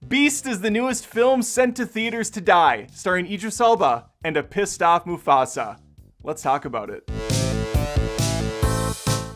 Beast is the newest film sent to theaters to die, starring Idris Elba and a pissed off Mufasa. Let's talk about it.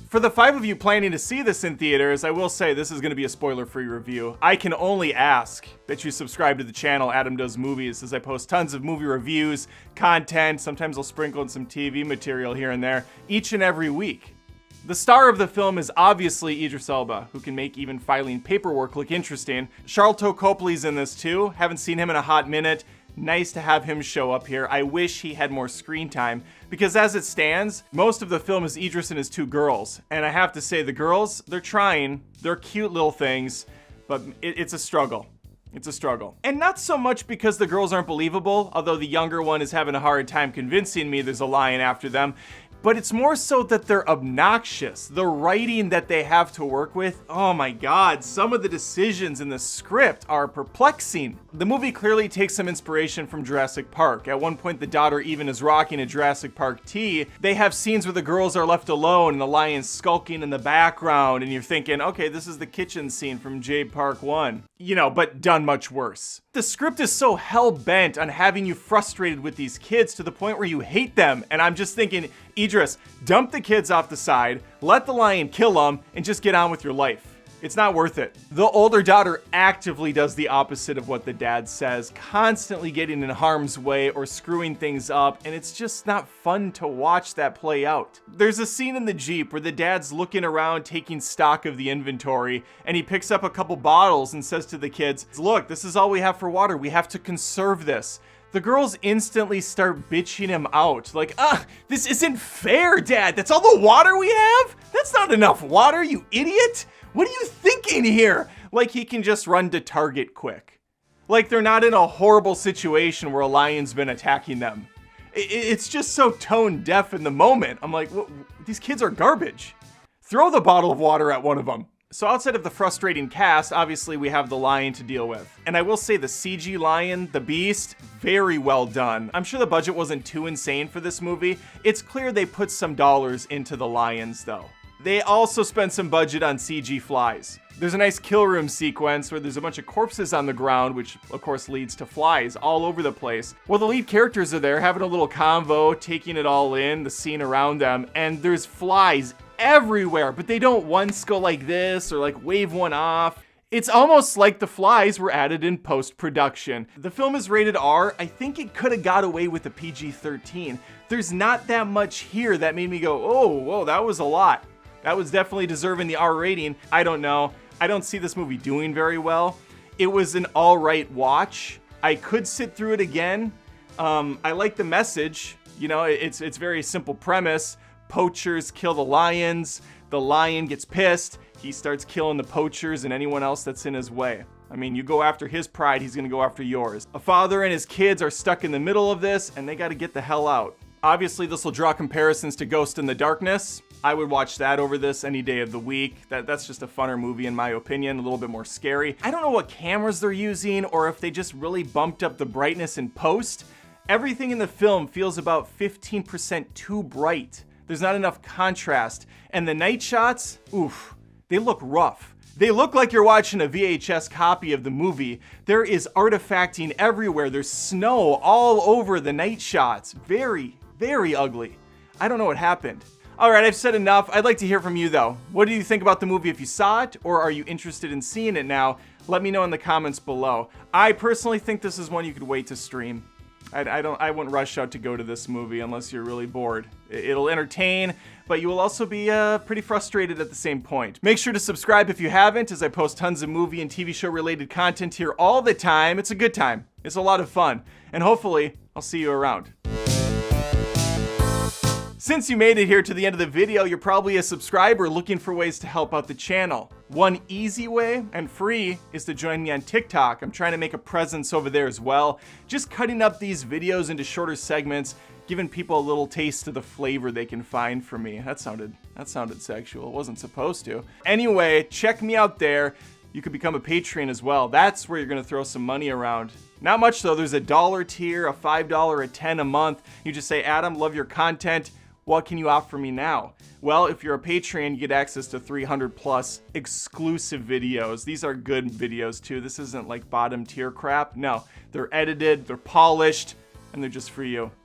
For the 5 of you planning to see this in theaters, I will say this is going to be a spoiler-free review. I can only ask that you subscribe to the channel Adam Does Movies, as I post tons of movie reviews, content, sometimes I'll sprinkle in some TV material here and there, each and every week. The star of the film is obviously Idris Elba, who can make even filing paperwork look interesting. Sharlto Copley's in this too. Haven't seen him in a hot minute. Nice to have him show up here. I wish he had more screen time, because as it stands, most of the film is Idris and his 2 girls. And I have to say, the girls, they're trying. They're cute little things, but it's a struggle. It's a struggle. And not so much because the girls aren't believable, although the younger one is having a hard time convincing me there's a lion after them. But it's more so that they're obnoxious. The writing that they have to work with, oh my god, some of the decisions in the script are perplexing. The movie clearly takes some inspiration from Jurassic Park. At one point, the daughter even is rocking a Jurassic Park tee. They have scenes where the girls are left alone and the lion's skulking in the background, and you're thinking, okay, this is the kitchen scene from Jade Park 1. You know, but done much worse. The script is so hell-bent on having you frustrated with these kids to the point where you hate them, and I'm just thinking, Idris, dump the kids off the side, let the lion kill them, and just get on with your life. It's not worth it. The older daughter actively does the opposite of what the dad says, constantly getting in harm's way or screwing things up, and it's just not fun to watch that play out. There's a scene in the Jeep where the dad's looking around taking stock of the inventory, and he picks up a couple bottles and says to the kids, look, this is all we have for water. We have to conserve this. The girls instantly start bitching him out, like, this isn't fair, Dad. That's all the water we have? That's not enough water, you idiot. What are you thinking here? Like he can just run to Target quick. Like they're not in a horrible situation where a lion's been attacking them. It's just so tone deaf in the moment. I'm like, these kids are garbage. Throw the bottle of water at one of them. So outside of the frustrating cast, obviously we have the lion to deal with. And I will say the CG lion, the beast, very well done. I'm sure the budget wasn't too insane for this movie. It's clear they put some dollars into the lions though. They also spent some budget on CG flies. There's a nice kill room sequence where there's a bunch of corpses on the ground, which of course leads to flies all over the place. Well, the lead characters are there having a little convo, taking it all in, the scene around them, and there's flies everywhere, but they don't once go like this or like wave one off. It's almost like the flies were added in post-production. The film is rated R. I think it could have got away with a PG-13. There's not that much here that made me go, oh, whoa, that was a lot. That was definitely deserving the R rating. I don't know. I don't see this movie doing very well. It was an all right watch. I could sit through it again. I like the message. You know, it's very simple premise. Poachers kill the lions. The lion gets pissed. He starts killing the poachers and anyone else that's in his way. I mean, you go after his pride, he's gonna go after yours. A father and his kids are stuck in the middle of this, and they gotta get the hell out. Obviously, this will draw comparisons to Ghost in the Darkness. I would watch that over this any day of the week. That's just a funner movie in my opinion, a little bit more scary. I don't know what cameras they're using or if they just really bumped up the brightness in post. Everything in the film feels about 15% too bright. There's not enough contrast. And the night shots, oof, they look rough. They look like you're watching a VHS copy of the movie. There is artifacting everywhere. There's snow all over the night shots. Very, very ugly. I don't know what happened. All right, I've said enough. I'd like to hear from you though. What do you think about the movie if you saw it, or are you interested in seeing it now? Let me know in the comments below. I personally think this is one you could wait to stream. I wouldn't rush out to go to this movie unless you're really bored. It'll entertain, but you will also be pretty frustrated at the same point. Make sure to subscribe if you haven't, as I post tons of movie and TV show related content here all the time. It's a good time. It's a lot of fun. And hopefully, I'll see you around. Since you made it here to the end of the video, you're probably a subscriber looking for ways to help out the channel. One easy way and free is to join me on TikTok. I'm trying to make a presence over there as well. Just cutting up these videos into shorter segments, giving people a little taste of the flavor they can find from me. That sounded sexual. It wasn't supposed to. Anyway, check me out there. You could become a Patreon as well. That's where you're gonna throw some money around. Not much though. There's a $1 tier, a $5, a $10 a month. You just say, Adam, love your content. What can you offer me now? Well, if you're a Patreon, you get access to 300 plus exclusive videos. These are good videos too. This isn't like bottom tier crap. No, they're edited, they're polished, and they're just for you.